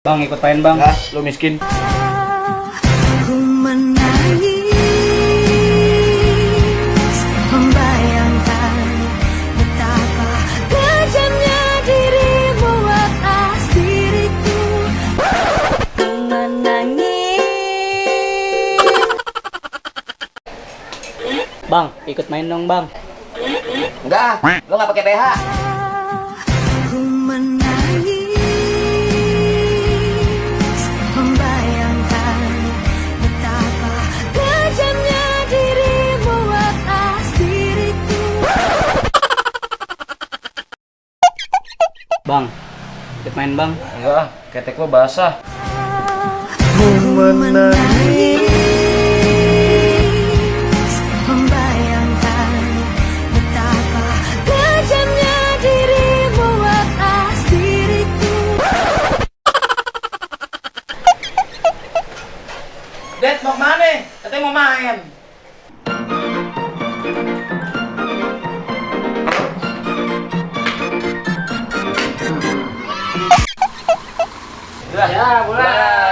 Bang, ikut main bang. Enggak, lu miskin. Ku menangis, membayangkan betapa kejamnya dirimu atas diriku. Ku menangis. Bang, ikut main dong bang. Enggak, lu nggak pakai BH. Ku menangis, membayangkan betapa kejamnya dirimu atas diriku. Bang, ikut main bang. Enggak, ketek lu basah. Ku menangis, membayangkan betapa kejamnya dirimu atas diriku. Dad, mau kemana? Katanya mau main. Ya, boleh.